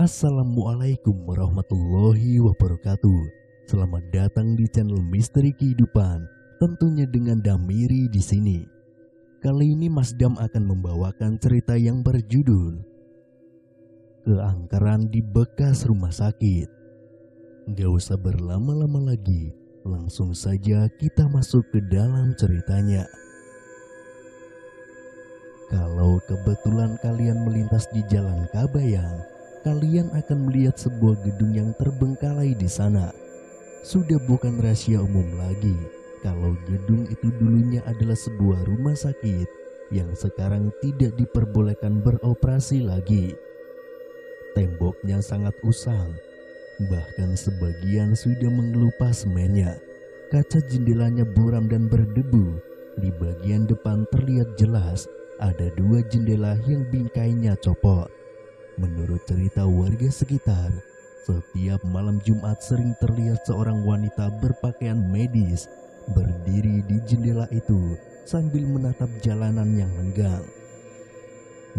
Assalamualaikum warahmatullahi wabarakatuh. Selamat datang di channel Misteri Kehidupan, tentunya dengan Damiri di sini. Kali ini Mas Dam akan membawakan cerita yang berjudul Keangkeran di Bekas Rumah Sakit. Gak usah berlama-lama lagi, langsung saja kita masuk ke dalam ceritanya. Kalau kebetulan kalian melintas di Jalan Kabayang, kalian akan melihat sebuah gedung yang terbengkalai di sana. Sudah bukan rahasia umum lagi kalau gedung itu dulunya adalah sebuah rumah sakit yang sekarang tidak diperbolehkan beroperasi lagi. Temboknya sangat usang, bahkan sebagian sudah mengelupas semennya. Kaca jendelanya buram dan berdebu. Di bagian depan terlihat jelas ada dua jendela yang bingkainya copot. Menurut cerita warga sekitar, setiap malam Jumat sering terlihat seorang wanita berpakaian medis berdiri di jendela itu sambil menatap jalanan yang lenggang.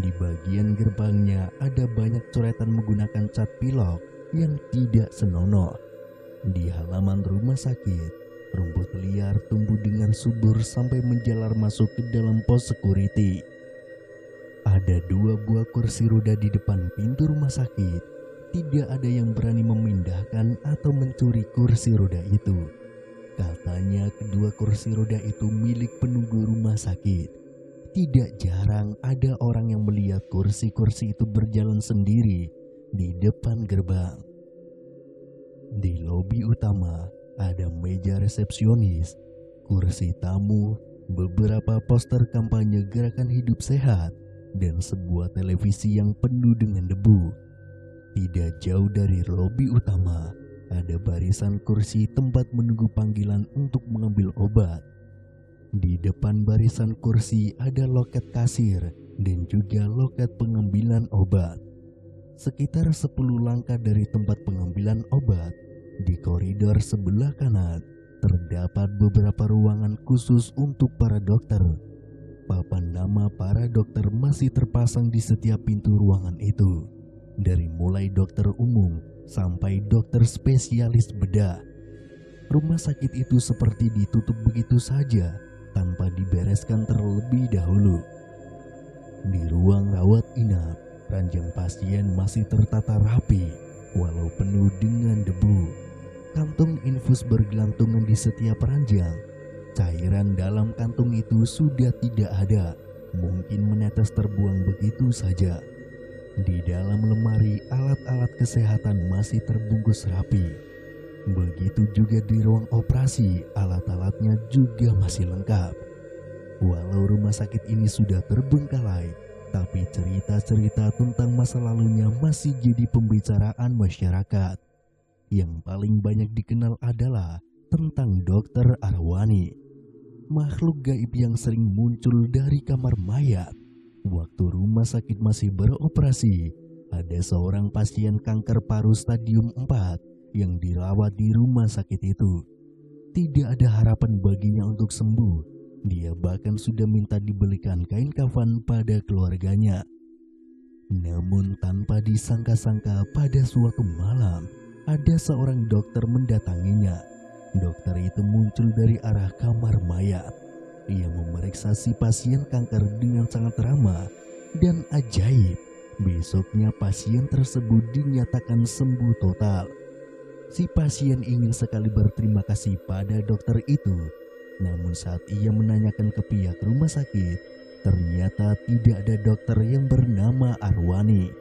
Di bagian gerbangnya ada banyak coretan menggunakan cat pilok yang tidak senonoh. Di halaman rumah sakit, rumput liar tumbuh dengan subur sampai menjalar masuk ke dalam pos security. Ada dua buah kursi roda di depan pintu rumah sakit. Tidak ada yang berani memindahkan atau mencuri kursi roda itu. Katanya kedua kursi roda itu milik penunggu rumah sakit. Tidak jarang ada orang yang melihat kursi-kursi itu berjalan sendiri di depan gerbang. Di lobi utama ada meja resepsionis, kursi tamu, beberapa poster kampanye gerakan hidup sehat, dan sebuah televisi yang penuh dengan debu. Tidak jauh dari lobi utama, ada barisan kursi tempat menunggu panggilan untuk mengambil obat. Di depan barisan kursi ada loket kasir dan juga loket pengambilan obat. Sekitar 10 langkah dari tempat pengambilan obat, di koridor sebelah kanan, terdapat beberapa ruangan khusus untuk para dokter. Papan nama para dokter masih terpasang di setiap pintu ruangan itu, dari mulai dokter umum sampai dokter spesialis bedah. Rumah sakit itu seperti ditutup begitu saja tanpa dibereskan terlebih dahulu. Di ruang rawat inap, ranjang pasien masih tertata rapi walau penuh dengan debu. Kantung infus bergelantungan di setiap ranjang. Cairan dalam kantung itu sudah tidak ada, mungkin menetes terbuang begitu saja. Di dalam lemari, alat-alat kesehatan masih terbungkus rapi. Begitu juga di ruang operasi, alat-alatnya juga masih lengkap. Walau rumah sakit ini sudah terbengkalai, tapi cerita-cerita tentang masa lalunya masih jadi pembicaraan masyarakat. Yang paling banyak dikenal adalah tentang Dokter Arwani, makhluk gaib yang sering muncul dari kamar mayat. Waktu rumah sakit masih beroperasi, ada seorang pasien kanker paru stadium 4 yang dirawat di rumah sakit itu. Tidak ada harapan baginya untuk sembuh. Dia bahkan sudah minta dibelikan kain kafan pada keluarganya. Namun tanpa disangka-sangka pada suatu malam, ada seorang dokter mendatanginya. Dokter itu muncul dari arah kamar mayat. Ia memeriksa si pasien kanker dengan sangat ramah dan ajaib. Besoknya pasien tersebut dinyatakan sembuh total. Si pasien ingin sekali berterima kasih pada dokter itu. Namun saat ia menanyakan ke pihak rumah sakit, ternyata tidak ada dokter yang bernama Arwani.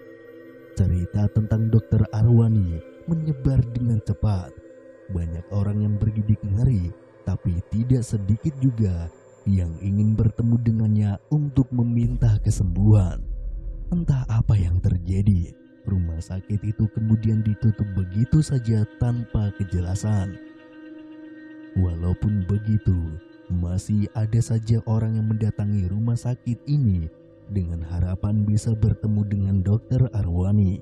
Cerita tentang Dokter Arwani menyebar dengan cepat. Banyak orang yang bergidik ngeri, tapi tidak sedikit juga yang ingin bertemu dengannya untuk meminta kesembuhan. Entah apa yang terjadi, rumah sakit itu kemudian ditutup begitu saja tanpa kejelasan. Walaupun begitu, masih ada saja orang yang mendatangi rumah sakit ini dengan harapan bisa bertemu dengan Dokter Arwani.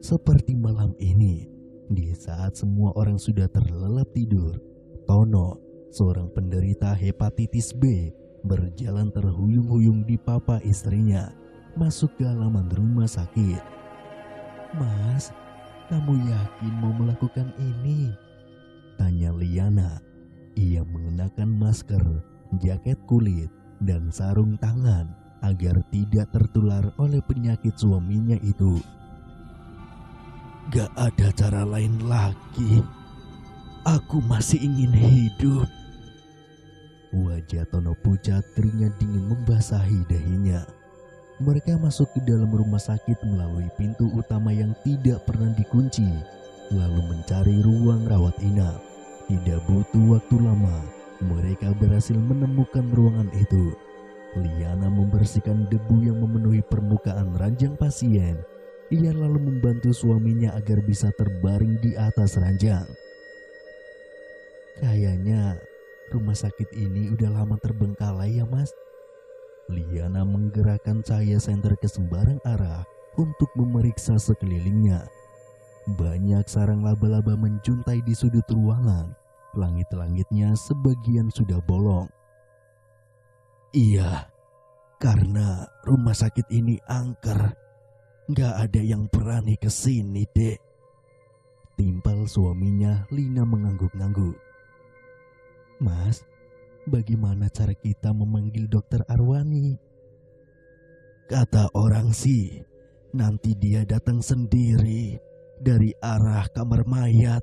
Seperti malam ini, di saat semua orang sudah terlelap tidur, Tono, seorang penderita hepatitis B, berjalan terhuyung-huyung di papa istrinya, masuk ke halaman rumah sakit. "Mas, kamu yakin mau melakukan ini?" tanya Liana. Ia mengenakan masker, jaket kulit, dan sarung tangan agar tidak tertular oleh penyakit suaminya itu. "Gak ada cara lain lagi. Aku masih ingin hidup." Wajah Tono pucat, keringat dingin membasahi dahinya. Mereka masuk ke dalam rumah sakit melalui pintu utama yang tidak pernah dikunci, lalu mencari ruang rawat inap. Tidak butuh waktu lama, mereka berhasil menemukan ruangan itu. Liana membersihkan debu yang memenuhi permukaan ranjang pasien. Ia lalu membantu suaminya agar bisa terbaring di atas ranjang. "Kayaknya rumah sakit ini udah lama terbengkalai ya, Mas." Liana menggerakkan cahaya senter ke sembarang arah untuk memeriksa sekelilingnya. Banyak sarang laba-laba menjuntai di sudut ruangan. Langit-langitnya sebagian sudah bolong. "Iya, karena rumah sakit ini angker. Gak ada yang berani ke sini, Dek." Timpal suaminya. Lina mengangguk-angguk. "Mas, bagaimana cara kita memanggil dokter Arwani?" "Kata orang sih, nanti dia datang sendiri dari arah kamar mayat."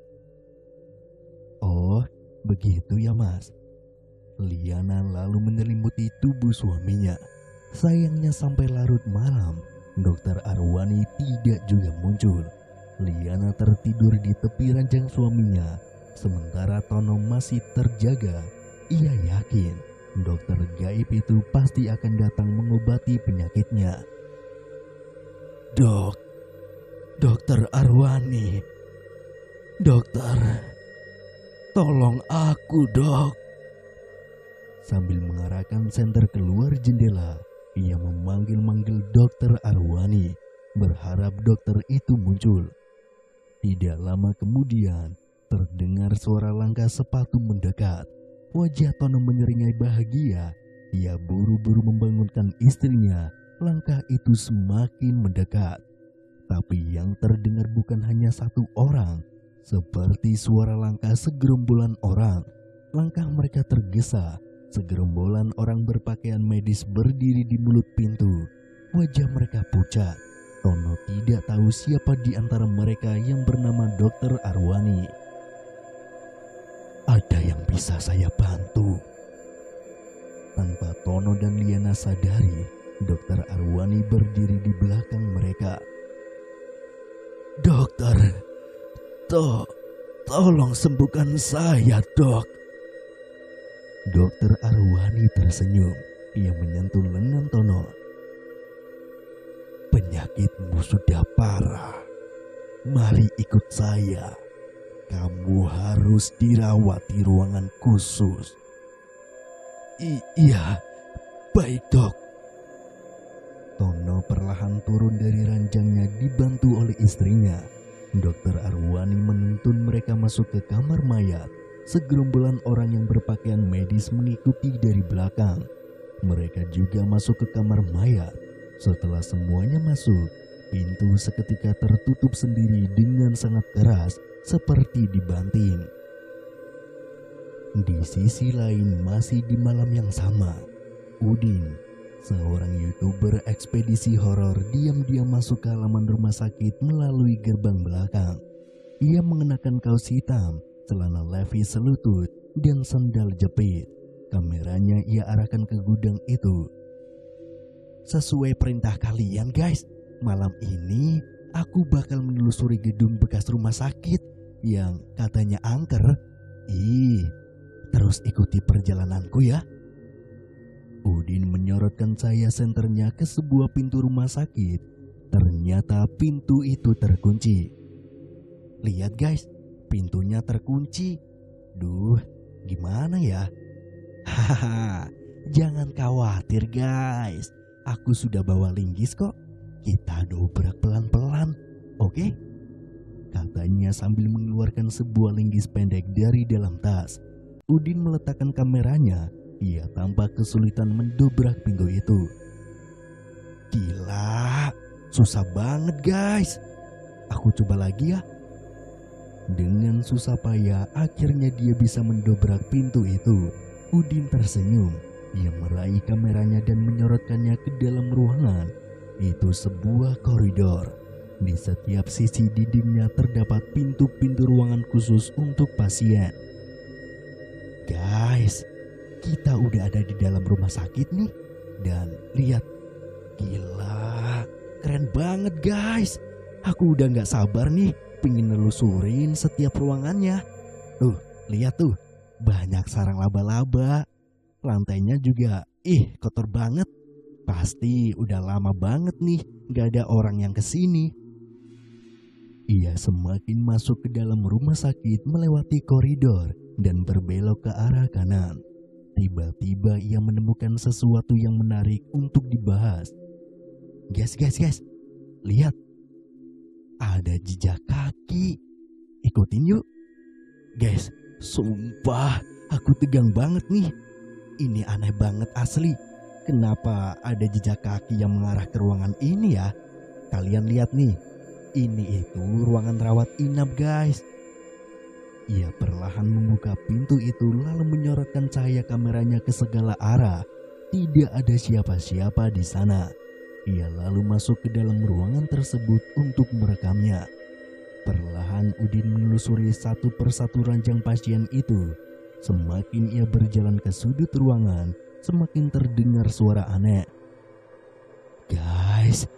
"Oh, begitu ya, Mas." Liana lalu menyelimuti tubuh suaminya. Sayangnya sampai larut malam, dokter Arwani tidak juga muncul. Liana tertidur di tepi ranjang suaminya, sementara Tono masih terjaga. Ia yakin dokter gaib itu pasti akan datang mengobati penyakitnya. Dokter Arwani, dokter, tolong aku, Dok." Sambil mengarahkan senter keluar jendela, ia memanggil-manggil dokter Arwani, berharap dokter itu muncul. Tidak lama kemudian, terdengar suara langkah sepatu mendekat. Wajah Tono menyeringai bahagia. Ia buru-buru membangunkan istrinya. Langkah itu semakin mendekat. Tapi yang terdengar bukan hanya satu orang. Seperti suara langkah segerombolan orang. Langkah mereka tergesa. Segerombolan orang berpakaian medis berdiri di mulut pintu. Wajah mereka pucat. Tono tidak tahu siapa di antara mereka yang bernama Dokter Arwani. "Ada yang bisa saya bantu?" Tanpa Tono dan Liana sadari, Dokter Arwani berdiri di belakang mereka. "Dokter, tolong sembuhkan saya, Dok." Dokter Arwani tersenyum. Ia menyentuh lengan Tono. "Penyakitmu sudah parah. Mari ikut saya. Kamu harus dirawat di ruangan khusus." Iya, baik, Dok." Tono perlahan turun dari ranjangnya dibantu oleh istrinya. Dokter Arwani menuntun mereka masuk ke kamar mayat. Segerombolan orang yang berpakaian medis mengikuti dari belakang. Mereka juga masuk ke kamar mayat. Setelah semuanya masuk, pintu seketika tertutup sendiri dengan sangat keras, seperti dibanting. Di sisi lain, masih di malam yang sama, Udin, seorang YouTuber ekspedisi horor, diam-diam masuk ke halaman rumah sakit melalui gerbang belakang. Ia mengenakan kaos hitam, celana levis selutut, dan sandal jepit. Kameranya ia arahkan ke gudang itu. "Sesuai perintah kalian, guys, malam ini aku bakal menelusuri gedung bekas rumah sakit yang katanya angker. Terus ikuti perjalananku ya." Udin menyorotkan cahaya senternya ke sebuah pintu rumah sakit. Ternyata pintu itu terkunci. "Lihat guys, pintunya terkunci. Duh, gimana ya?" "Hahaha, jangan khawatir guys. Aku sudah bawa linggis kok. Kita dobrak pelan-pelan, oke?" katanya sambil mengeluarkan sebuah linggis pendek dari dalam tas. Udin meletakkan kameranya. Ia tampak kesulitan mendobrak pintu itu. "Gila, susah banget guys. Aku coba lagi ya. Dengan susah payah akhirnya dia bisa mendobrak pintu itu. Udin tersenyum. Ia meraih kameranya dan menyorotkannya ke dalam ruangan. Itu sebuah koridor. Di setiap sisi dindingnya terdapat pintu-pintu ruangan khusus untuk pasien. Guys, kita udah ada di dalam rumah sakit nih. Dan lihat, gila, keren banget guys. Aku udah gak sabar nih pengen nelusurin setiap ruangannya. Tuh, lihat tuh, banyak sarang laba-laba. Lantainya juga, kotor banget. Pasti udah lama banget nih gak ada orang yang kesini. Ia semakin masuk ke dalam rumah sakit melewati koridor dan berbelok ke arah kanan. Tiba-tiba ia menemukan sesuatu yang menarik untuk dibahas. Guys, lihat. Ada jejak kaki. Ikutin yuk. Guys, sumpah aku tegang banget nih. Ini aneh banget asli. Kenapa ada jejak kaki yang mengarah ke ruangan ini ya? Kalian lihat nih. Ini itu ruangan rawat inap guys. Ia perlahan membuka pintu itu lalu menyorotkan cahaya kameranya ke segala arah. Tidak ada siapa-siapa di sana. Ia lalu masuk ke dalam ruangan tersebut untuk merekamnya. Perlahan Udin menelusuri satu persatu ranjang pasien itu. Semakin ia berjalan ke sudut ruangan, semakin terdengar suara aneh. Guys,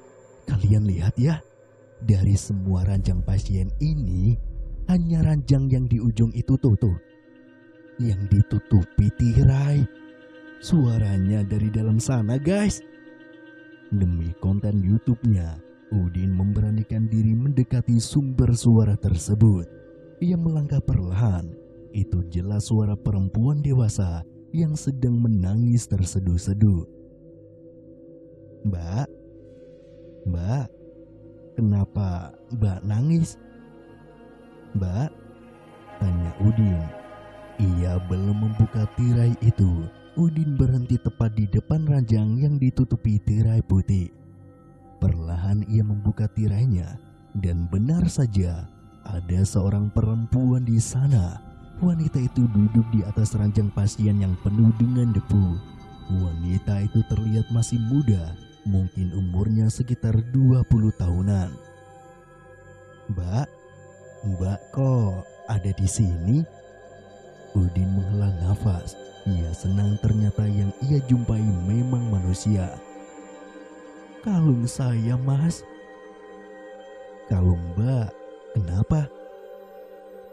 kalian lihat ya. Dari semua ranjang pasien ini, hanya ranjang yang di ujung itu tuh. Yang ditutupi tirai. Suaranya dari dalam sana guys. Demi konten YouTube-nya, Udin memberanikan diri mendekati sumber suara tersebut. Ia melangkah perlahan. Itu jelas suara perempuan dewasa yang sedang menangis terseduh-seduh. Mbak, kenapa Mbak nangis? Mbak, tanya Udin. Ia belum membuka tirai itu. Udin berhenti tepat di depan ranjang yang ditutupi tirai putih. Perlahan ia membuka tirainya dan benar saja ada seorang perempuan di sana. Wanita itu duduk di atas ranjang pasien yang penuh dengan debu. Wanita itu terlihat masih muda, mungkin umurnya sekitar 20 tahunan. Mbak kok ada di sini? Udin menghela nafas. Ia senang ternyata yang ia jumpai memang manusia. Kalung saya mas. Kalung Mbak, kenapa?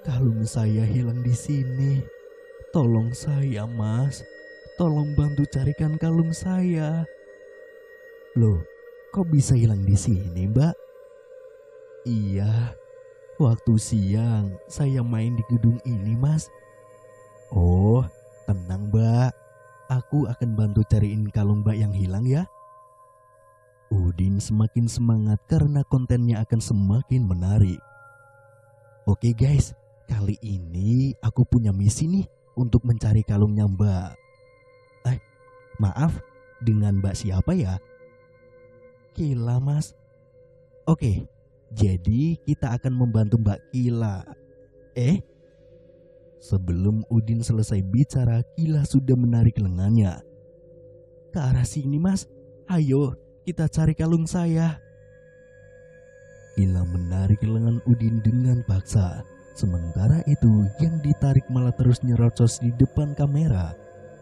Kalung saya hilang di sini. Tolong saya mas. Tolong bantu carikan kalung saya. Loh, kok bisa hilang di sini Mbak? Iya, waktu siang saya main di gedung ini mas. Oh, tenang Mbak, aku akan bantu cariin kalung Mbak yang hilang ya. Udin semakin semangat karena kontennya akan semakin menarik. Oke guys, kali ini aku punya misi nih untuk mencari kalungnya Mbak. Maaf, dengan Mbak siapa ya? Kila mas. Oke, jadi kita akan membantu Mbak Kila. Sebelum Udin selesai bicara, Kila sudah menarik lengannya. Ke arah sini mas, ayo kita cari kalung saya. Kila menarik lengan Udin dengan paksa. Sementara itu yang ditarik malah terus nyerocos di depan kamera.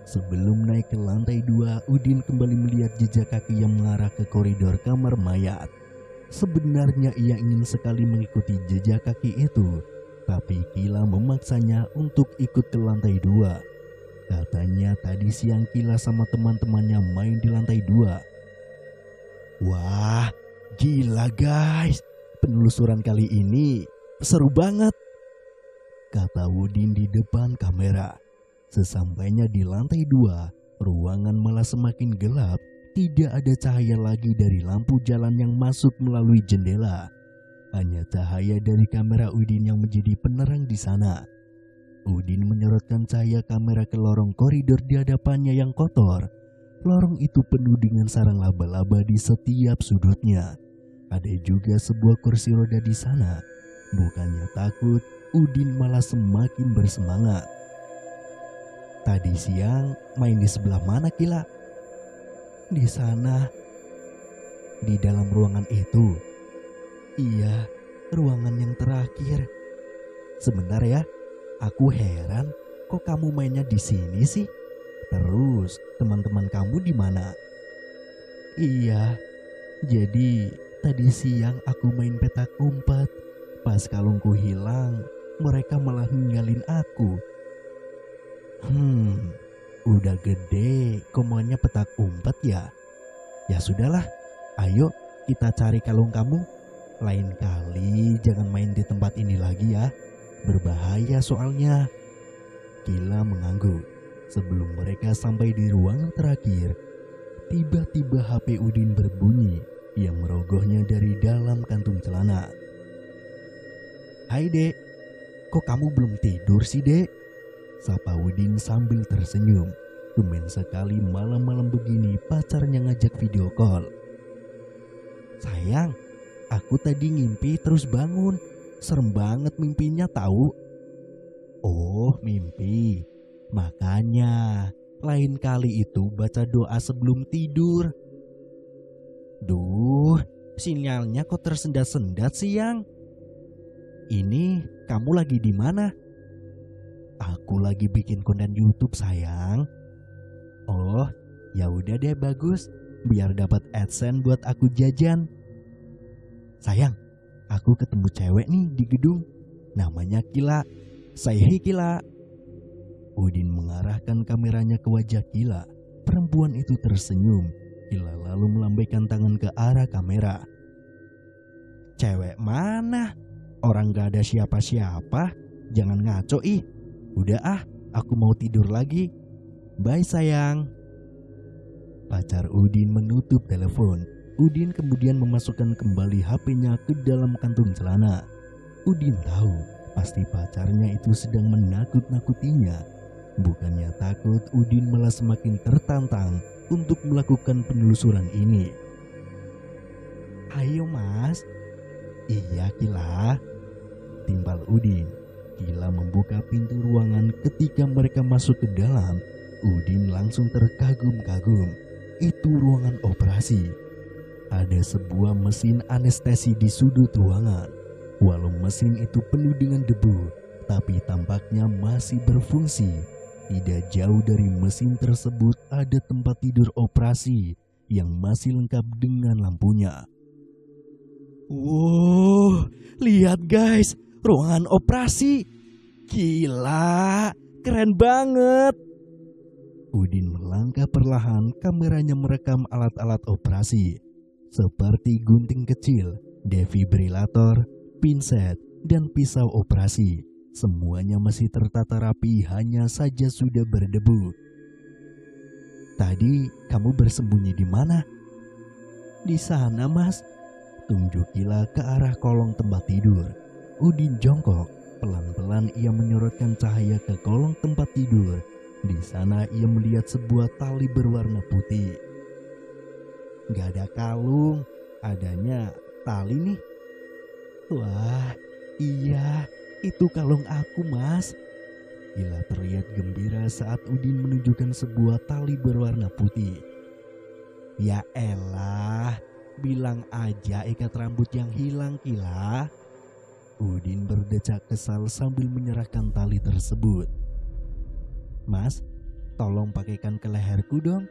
Sebelum naik ke lantai 2, Udin kembali melihat jejak kaki yang mengarah ke koridor kamar mayat. Sebenarnya ia ingin sekali mengikuti jejak kaki itu, tapi Kila memaksanya untuk ikut ke lantai 2. Katanya tadi siang Kila sama teman-temannya main di lantai 2. Wah, gila guys. Penelusuran kali ini seru banget, kata Udin di depan kamera. Sesampainya di lantai 2, ruangan malah semakin gelap. Tidak ada cahaya lagi dari lampu jalan yang masuk melalui jendela. Hanya cahaya dari kamera Udin yang menjadi penerang di sana. Udin menyorotkan cahaya kamera ke lorong koridor di hadapannya yang kotor. Lorong itu penuh dengan sarang laba-laba di setiap sudutnya. Ada juga sebuah kursi roda di sana. Bukannya takut, Udin malah semakin bersemangat. Tadi siang main di sebelah mana, Kila? Di sana. Di dalam ruangan itu. Iya, ruangan yang terakhir. Sebentar ya, aku heran kok kamu mainnya di sini sih? Terus teman-teman kamu di mana? Iya, jadi tadi siang aku main petak umpet. Pas kalungku hilang, mereka malah ninggalin aku. Udah gede kok mainnya petak umpet ya? Ya sudahlah, ayo kita cari kalung kamu. Lain kali jangan main di tempat ini lagi ya. Berbahaya soalnya. Kila mengangguk. Sebelum mereka sampai di ruangan terakhir, tiba-tiba HP Udin berbunyi yang merogohnya dari dalam kantung celana. Hai dek, kok kamu belum tidur sih dek? Sapa Udin sambil tersenyum. Tumben sekali malam-malam begini pacarnya ngajak video call. Sayang, aku tadi ngimpi terus bangun. Serem banget mimpinya tahu. Oh, mimpi. Makanya lain kali itu baca doa sebelum tidur. Duh, sinyalnya kok tersendat-sendat siang. Ini kamu lagi di mana? Aku lagi bikin konten YouTube sayang. Oh, ya udah deh bagus. Biar dapat AdSense buat aku jajan. Sayang, aku ketemu cewek nih di gedung. Namanya Kila. Say hey Kila. Udin mengarahkan kameranya ke wajah Kila. Perempuan itu tersenyum. Kila lalu melambaikan tangan ke arah kamera. Cewek mana? Orang gak ada siapa-siapa. Jangan ngaco ih. Udah ah, aku mau tidur lagi. Bye sayang. Pacar Udin menutup telepon. Udin kemudian memasukkan kembali HP-nya ke dalam kantung celana. Udin tahu pasti pacarnya itu sedang menakut-nakutinya. Bukannya takut, Udin malah semakin tertantang untuk melakukan penelusuran ini. Ayo mas. Iya Kila. Timpal Udin. Kila membuka pintu ruangan. Ketika mereka masuk ke dalam, Udin langsung terkagum-kagum. Itu ruangan operasi. Ada sebuah mesin anestesi di sudut ruangan. Walau mesin itu penuh dengan debu, tapi tampaknya masih berfungsi. Tidak jauh dari mesin tersebut ada tempat tidur operasi yang masih lengkap dengan lampunya. Wow, lihat guys, ruangan operasi. Gila, keren banget. Udin melangkah perlahan, kameranya merekam alat-alat operasi seperti gunting kecil, defibrilator, pinset, dan pisau operasi. Semuanya masih tertata rapi, hanya saja sudah berdebu. Tadi kamu bersembunyi di mana? Di sana mas. Tunjuk Kila ke arah kolong tempat tidur. Udin jongkok. Pelan-pelan ia menyorotkan cahaya ke kolong tempat tidur. Di sana ia melihat sebuah tali berwarna putih. Gak ada kalung, adanya tali nih. Wah, iya, itu kalung aku mas. Kila terlihat gembira saat Udin menunjukkan sebuah tali berwarna putih. Ya elah, bilang aja ikat rambut yang hilang Kila. Udin berdecak kesal sambil menyerahkan tali tersebut. Mas, tolong pakaikan ke leherku dong,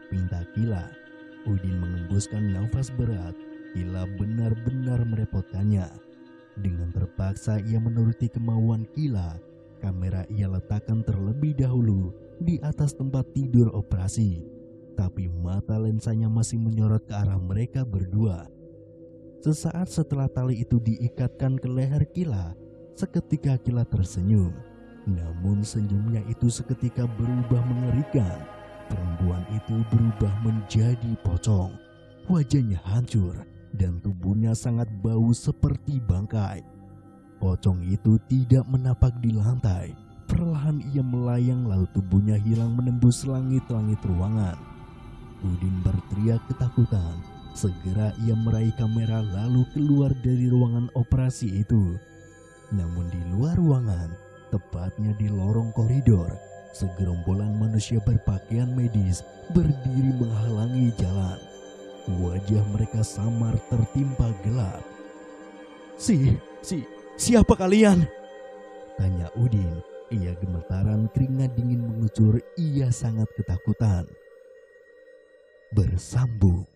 pinta Kila. Udin mengembuskan nafas berat. Kila benar-benar merepotkannya. Dengan terpaksa ia menuruti kemauan Kila. Kamera ia letakkan terlebih dahulu di atas tempat tidur operasi. Tapi mata lensanya masih menyorot ke arah mereka berdua. Sesaat setelah tali itu diikatkan ke leher Kila, seketika Kila tersenyum. Namun senyumnya itu seketika berubah mengerikan. Perempuan itu berubah menjadi pocong. Wajahnya hancur dan tubuhnya sangat bau seperti bangkai. Pocong itu tidak menapak di lantai. Perlahan ia melayang lalu tubuhnya hilang menembus langit-langit ruangan. Udin berteriak ketakutan. Segera ia meraih kamera lalu keluar dari ruangan operasi itu. Namun di luar ruangan, tepatnya di lorong koridor, segerombolan manusia berpakaian medis berdiri menghalangi jalan. Wajah mereka samar tertimpa gelap. Siapa kalian?" tanya Udin. Ia gemetaran, keringat dingin mengucur, ia sangat ketakutan. Bersambung.